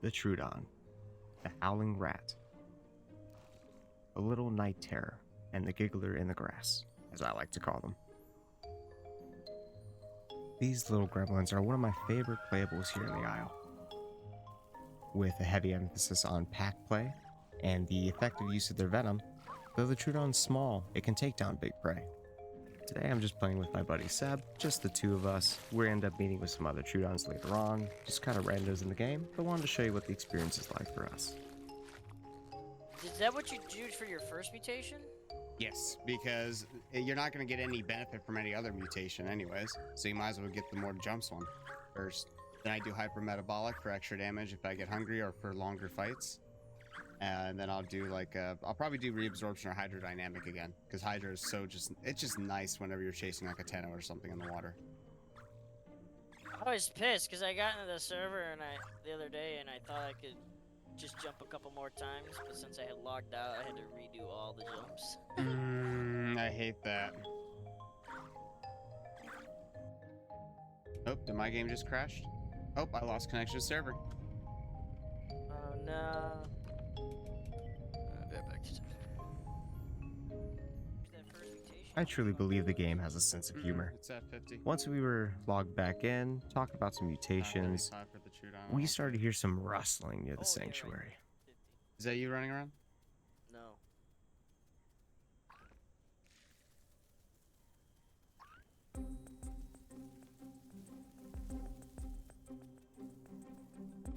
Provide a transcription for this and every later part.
the Troodon, the howling rat, the little night terror, and the giggler in the grass, as I like to call them. These little gremlins are one of my favorite playables here in the Isle, with a heavy emphasis on pack play and the effective use of their venom. Though the Troodon's small, it can take down big prey. Today I'm just playing with my buddy Seb, just the two of us. We'll end up meeting with some other Troodons later on, just kind of randos in the game, but wanted to show you what the experience is like for us. Is that what you do for your first mutation? Yes, because you're not going to get any benefit from any other mutation anyways, so you might as well get the more jumps one first. Then I do hypermetabolic for extra damage if I get hungry or for longer fights. And then I'll do like, I'll probably do reabsorption or hydrodynamic again, because hydro is so it's just nice whenever you're chasing like a Tenno or something in the water. I was pissed because I got into the server and the other day and I thought I could just jump a couple more times, but since I had logged out, I had to redo all the jumps. I hate that. Oh, did my game just crash? Oh, I lost connection to server. Oh no. I truly believe the game has a sense of humor. It's at 50. Once we were logged back in, talking about some mutations, we started to hear some rustling near the sanctuary. Right. Is that you running around? No.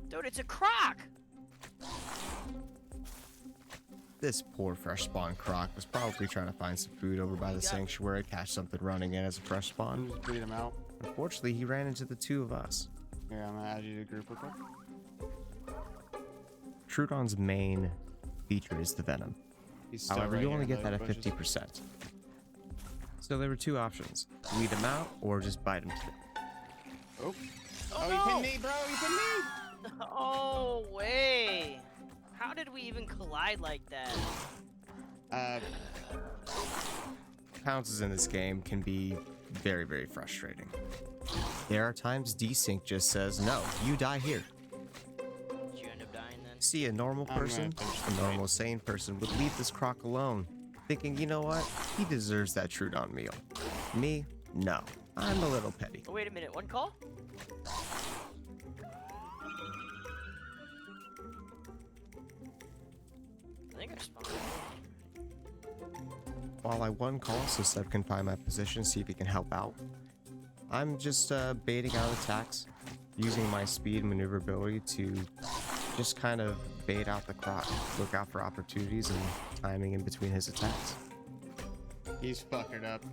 Dude, it's a croc! This poor fresh spawn croc was probably trying to find some food over by the sanctuary, catch something running in as a fresh spawn. Just bleed him out. Unfortunately, he ran into the two of us. Yeah, I'm gonna add you to the group real quick. Troodon's main feature is the venom. However, you only get that at 50%. So there were two options: weed him out or just bite him to death. Oh, Oh, you pinned me, bro! You pinned me! Oh, way! How did we even collide like that? Pounces in this game can be very, very frustrating. There are times desync just says, no, you die here. Did you end up dying then? See, a normal person, a normal sane person would leave this croc alone, thinking, you know what, he deserves that Troodon meal. Me, no. I'm a little petty. Oh, wait a minute, one call? I think I spawned. While I one call so Seb can find my position, see if he can help out, I'm just baiting out attacks, using my speed and maneuverability to just kind of bait out the croc, look out for opportunities and timing in between his attacks. He's fucking up.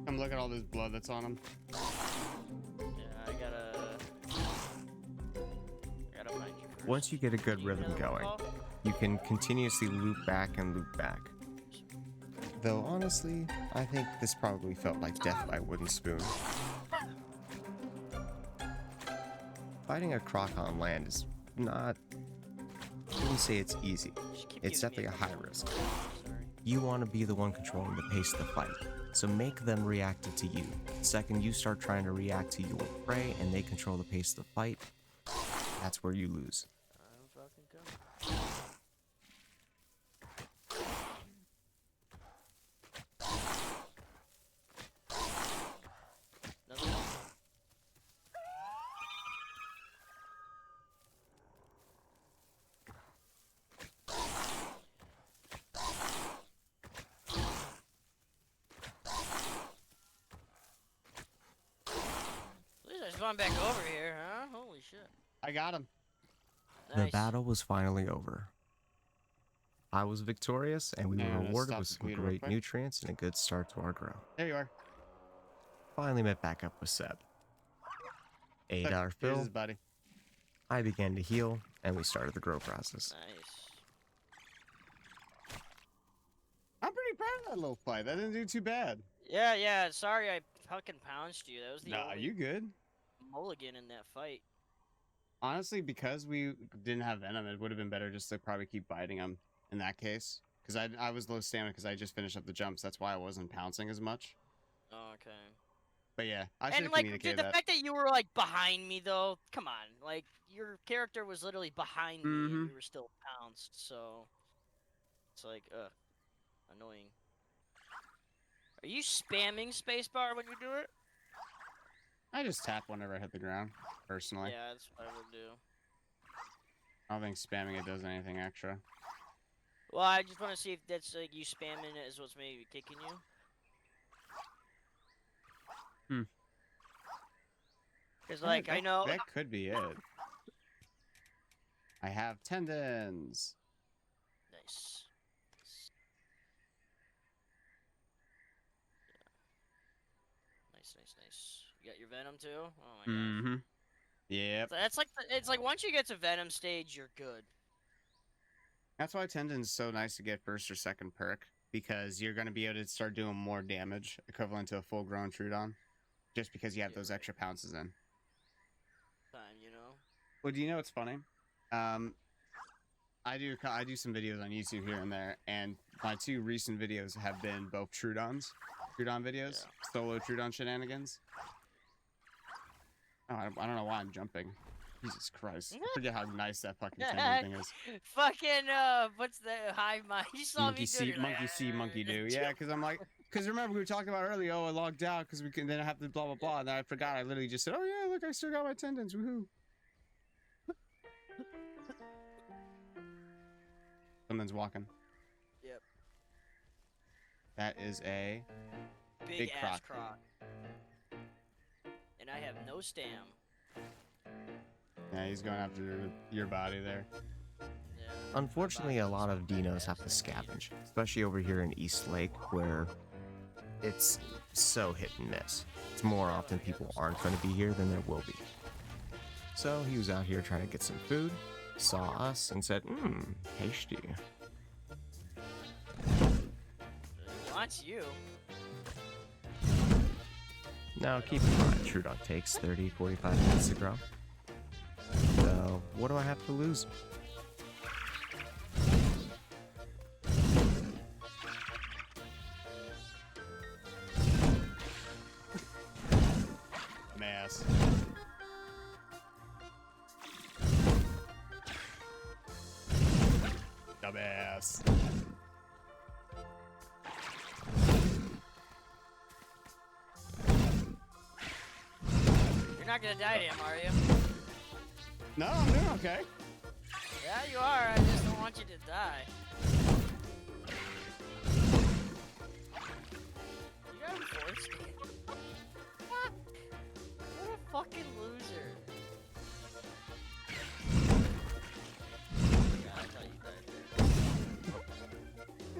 Come look at all this blood that's on him. Yeah, I gotta find you first. Once you get a good rhythm going, you can continuously loop back and loop back. Though honestly, I think this probably felt like death by wooden spoon. Fighting a croc on land is not, I wouldn't say it's easy. It's definitely a high risk. You want to be the one controlling the pace of the fight, so make them react to you. The second you start trying to react to your prey and they control the pace of the fight, that's where you lose. I'm fucking coming. Nothing. At least I spawned back over here, huh? Holy shit. I got him. The Nice. battle was finally over. I was victorious, and we were Yeah, rewarded stop with the some bleed real great quick. nutrients and a good start to our grow. There you are. Finally met back up with Seb. Look, $8 here's fill, his buddy. I began to heal, and we started the grow process. Nice. I'm pretty proud of that little fight. That didn't do too bad. Yeah, sorry I fucking pounced you. That was the Nah, only you good. mulligan in that fight. Honestly, because we didn't have venom, it would have been better just to probably keep biting him in that case. Because I was low stamina because I just finished up the jumps. That's why I wasn't pouncing as much. Oh, okay. But yeah, I should And have like, communicated dude, the that. fact that you were like behind me though, come on, like your character was literally behind me and you were still pounced, so it's like, annoying. Are you spamming spacebar when you do it? I just tap whenever I hit the ground, personally. Yeah, that's what I would do. I don't think spamming it does anything extra. Well, I just want to see if that's like you spamming it is what's maybe kicking you. Because like I know. That could be it. I have tendons. Nice. Nice. You got your Venom too? Oh my god. Yep. So that's like it's like once you get to Venom stage, you're good. That's why tendon's so nice to get first or second perk, because you're gonna be able to start doing more damage, equivalent to a full-grown Troodon, just because you have those extra pounces in. Time, you know. Well, do you know what's funny? I do some videos on YouTube here and there, and my 2 recent videos have been both Troodon videos, solo Troodon shenanigans. Oh, I don't know why I'm jumping. Jesus Christ! I forget how nice that fucking tendon thing is. Fucking what's the hive mind? You saw Monkey me see, do monkey see, monkey do. Yeah, because I'm like, because remember we were talking about earlier. Oh, I logged out because we can then have to blah blah blah. And then I forgot. I literally just said, oh yeah, look, I still got my tendons. Woohoo! Someone's walking. Yep. That is a Big ass croc. croc. And I have no stam. Yeah, he's going after your body there. Yeah, Unfortunately, a lot of dinos have to scavenge, especially over here in East Lake, where it's so hit and miss. It's more often people aren't going to be here than there will be. So he was out here trying to get some food, saw us, and said, tasty. He wants you. Now, keep in mind, Troodon takes 30-45 minutes to grow. So, what do I have to lose? Mass. Dumbass. You're not gonna die to him, are you? No, I'm doing okay. Yeah, you are. I just don't want you to die. You got him forced. What a fucking loser. God, I thought you died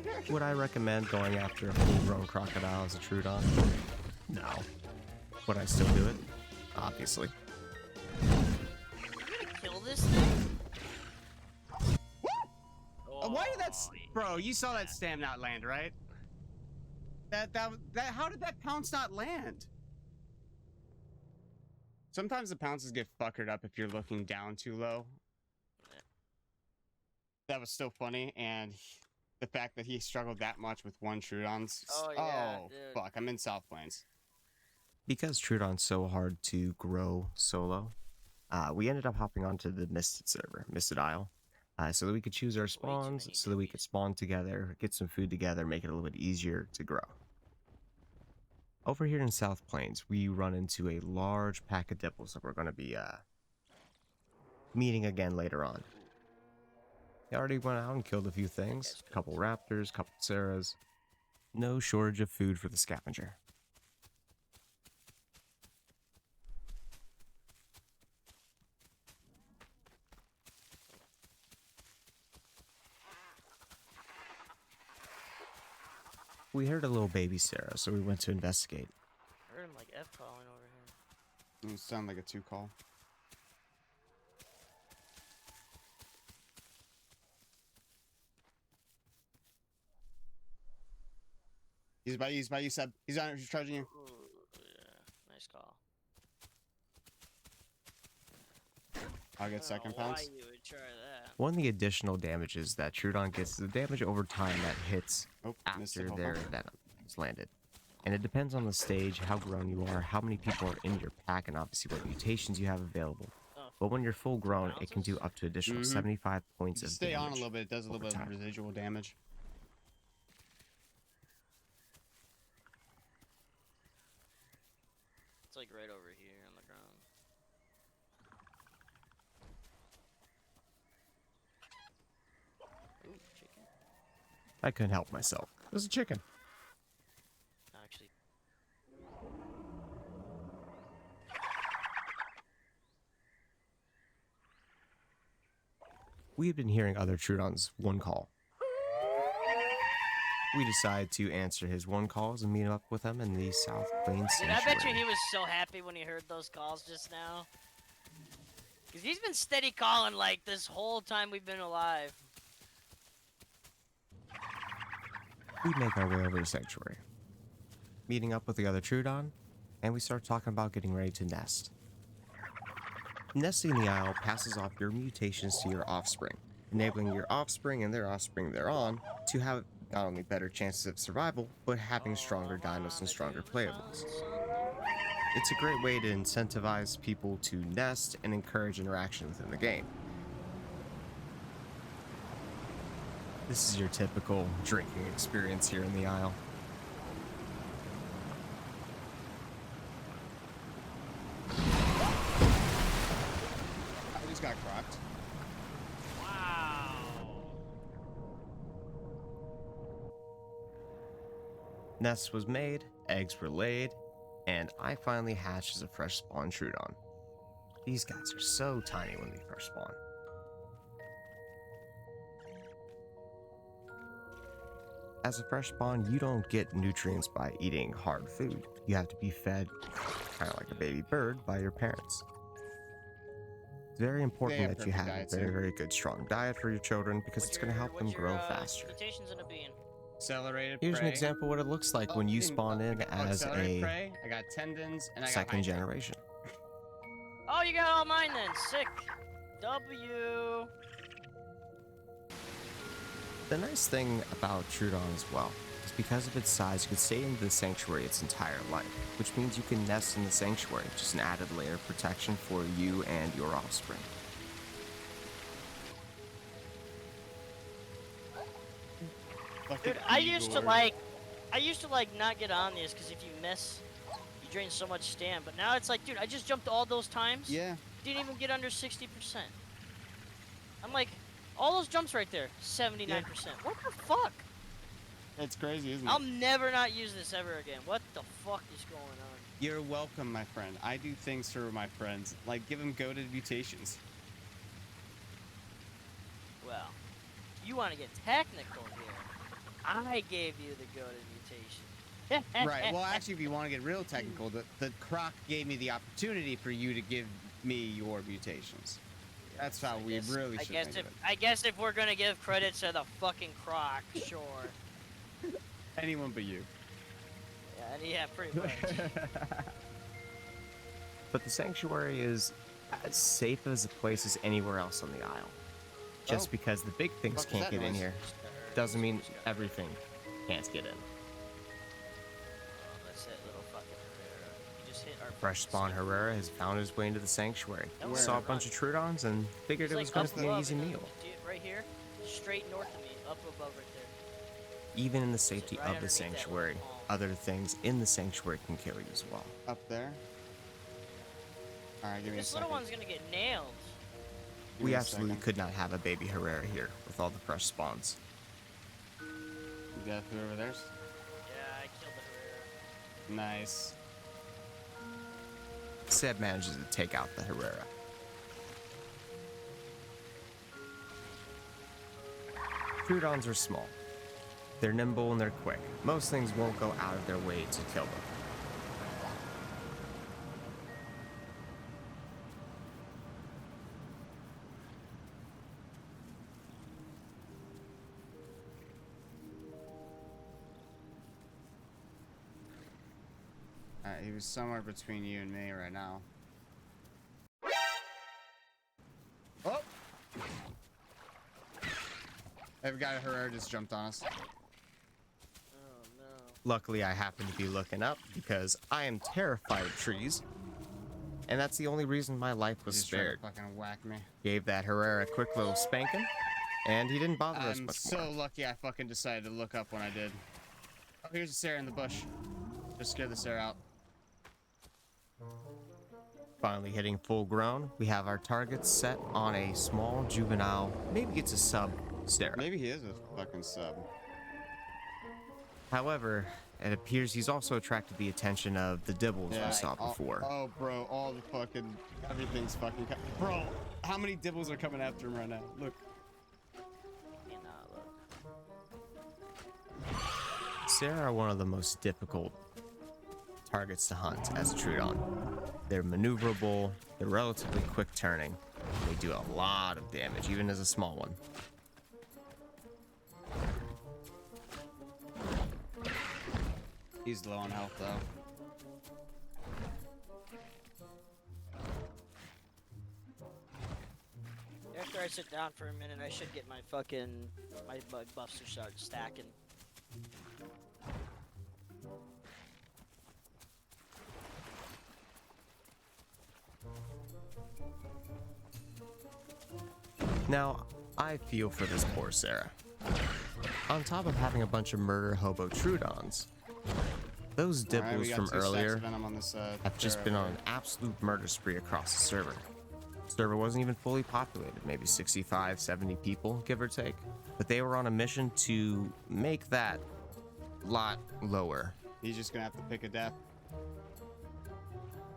there. Would I recommend going after a full-grown crocodile as a Troodon? No. Would I still do it? Obviously. You gonna kill this thing? Why did that, bro? You saw that stam not land, right? That how did that pounce not land? Sometimes the pounces get fuckered up if you're looking down too low. That was still funny, and the fact that he struggled that much with one Troodon's. Oh, yeah, oh dude. fuck! I'm in South Plains. Because Troodon's so hard to grow solo, we ended up hopping onto the Misted server, Misted Isle, so that we could choose our spawns, so that we could spawn together, get some food together, make it a little bit easier to grow. Over here in South Plains, we run into a large pack of dipples that we're going to be meeting again later on. They already went out and killed a few things, a couple raptors, a couple Sarahs. No shortage of food for the scavenger. We heard a little baby Sarah, so we went to investigate. I heard him like F calling over here. It sounded like a 2 call. He's by you, Seb. He's charging you. Ooh, yeah, nice call. I'll get second pounce. Why you would try that? One of the additional damages that Troodon gets is the damage over time that hits Oh, missed it. after Hold their on. venom is landed. and it depends on the stage, how grown you are, how many people are in your pack, and obviously what mutations you have available. Oh, But when you're full grown, it can do bounces? up to additional 75 points If you of stay damage. on a little bit, it does a little over bit of time. residual damage. It's like right over here on the ground. Ooh, chicken. I couldn't help myself. It was a chicken. Actually, We had been hearing other Troodon's one call. We decided to answer his one calls and meet up with him in the South Plains dude, Sanctuary. I bet you he was so happy when he heard those calls just now. Cause he's been steady calling like this whole time we've been alive. We make our way over to Sanctuary, meeting up with the other Troodon, and we start talking about getting ready to nest. Nesting in the Isle passes off your mutations to your offspring, enabling your offspring and their offspring thereon to have not only better chances of survival, but having stronger dinos and stronger playables. It's a great way to incentivize people to nest and encourage interaction within the game. This is your typical drinking experience here in the Isle. I just got crocked. Wow. Nest was made, eggs were laid, and I finally hatched as a fresh spawn Troodon. These guys are so tiny when they first spawn. As a fresh spawn, you don't get nutrients by eating hard food. You have to be fed, kind of like a baby bird, by your parents. It's very important have that you perfect have a diets very, here. very good, strong diet for your children because it's going to help them grow faster. Mutations in a bean. Accelerated Here's an prey. example of what it looks like when you spawn in as accelerated a prey. I got tendons and I got second high generation. Oh, you got all mine then. Sick. W. The nice thing about Troodon as well is because of its size, you can stay in the sanctuary its entire life, which means you can nest in the sanctuary, just an added layer of protection for you and your offspring. Dude, I used to like not get on this because if you miss, you drain so much stam. But now it's like, dude, I just jumped all those times. Yeah. Didn't even get under 60%. I'm like, all those jumps right there, 79%. What the fuck? It's crazy, isn't it? I'll never not use this ever again. What the fuck is going on? You're welcome, my friend. I do things for my friends, like give them goated mutations. Well, you want to get technical here. I gave you the goated mutation. Right. Well, actually, if you want to get real technical, the croc gave me the opportunity for you to give me your mutations. That's how we really should think of it. I guess if we're gonna give credit to the fucking croc, sure. Anyone but you. Yeah, pretty much. But the sanctuary is as safe as a place as anywhere else on the Isle. Just Oh. because the big things Fuck was can't that get in noise? here doesn't mean everything can't get in. That's that little fucking Herrera. You just hit our Fresh spawn Herrera has found his way into the sanctuary. That was Saw a a bunch of Troodons and figured it was going to be an easy meal. Right here, straight north of me, up above right there. Even in the safety right of the underneath that little sanctuary, palm. other things in the sanctuary can kill you as well. Up there. All right, give me a This second. little one's gonna get nailed. Give We me a absolutely second. could not have a baby Herrera here with all the fresh spawns. You got through over there. Yeah, I killed the Herrera. Nice. Seb manages to take out the Herrera. Troodons are small. They're nimble and they're quick. Most things won't go out of their way to kill them. All right, he was somewhere between you and me right now. Oh! Every guy Herrera just jumped on us. Oh no. Luckily, I happen to be looking up because I am terrified of trees. And that's the only reason my life was He's trying to spared. fucking whack me. Gave that Herrera a quick little spanking, and he didn't bother us I'm much so more. lucky I fucking decided to look up when I did. Oh, here's a Sarah in the bush. Just scare the Sarah out. Finally hitting full grown, we have our targets set on a small juvenile, maybe it's a sub Sarah. Maybe he is a fucking sub. However, it appears he's also attracted the attention of the dibbles we saw before. Oh, bro, all the fucking, everything's fucking, bro, how many dibbles are coming after him right now? Look. Sarah are one of the most difficult targets to hunt as a Troodon. They're maneuverable, they're relatively quick turning, and they do a lot of damage, even as a small one. He's low on health, though. After I sit down for a minute, I should get my fucking my buffs to start stacking. Now, I feel for this poor Sarah. On top of having a bunch of murder hobo Troodons, those dibbles from earlier have just been on an absolute murder spree across the server. The server wasn't even fully populated, maybe 65, 70 people, give or take. But they were on a mission to make that lot lower. He's just gonna have to pick a death.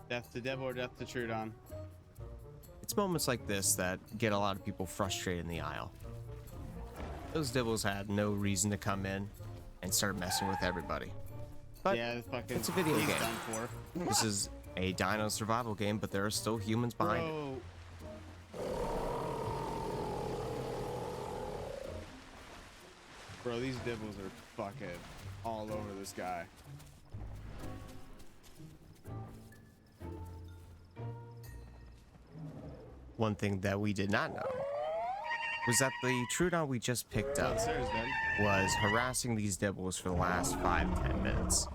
Death to Devil or death to Troodon. It's moments like this that get a lot of people frustrated in the Isle. Those dibbles had no reason to come in and start messing with everybody. But yeah, it's a video game. Done for. This is a dino survival game, but there are still humans behind it. Bro, these dibbles are fucking all over this guy. One thing that we did not know was that the Troodon we just picked up was harassing these dibbles for the last 5-10 minutes.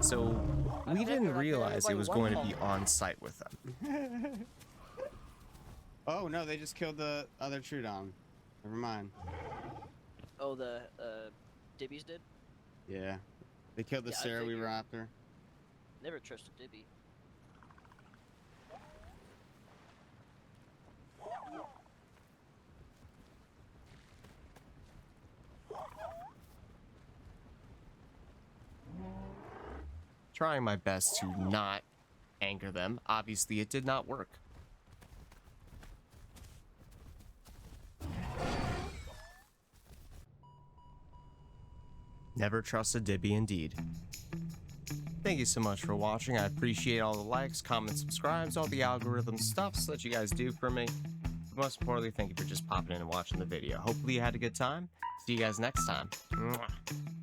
So we didn't realize it was going to be on site with them. Oh no, they just killed the other Troodon. Never mind. Oh, the Dibbies did? Yeah. They killed the Yeah, I Sarah we figured. were after. Never trust a Dibby. Trying my best to not anger them. Obviously, it did not work. Never trust a Dibby indeed. Thank you so much for watching. I appreciate all the likes, comments, subscribes, all the algorithm stuffs that you guys do for me. But most importantly, thank you for just popping in and watching the video. Hopefully you had a good time. See you guys next time. Mwah.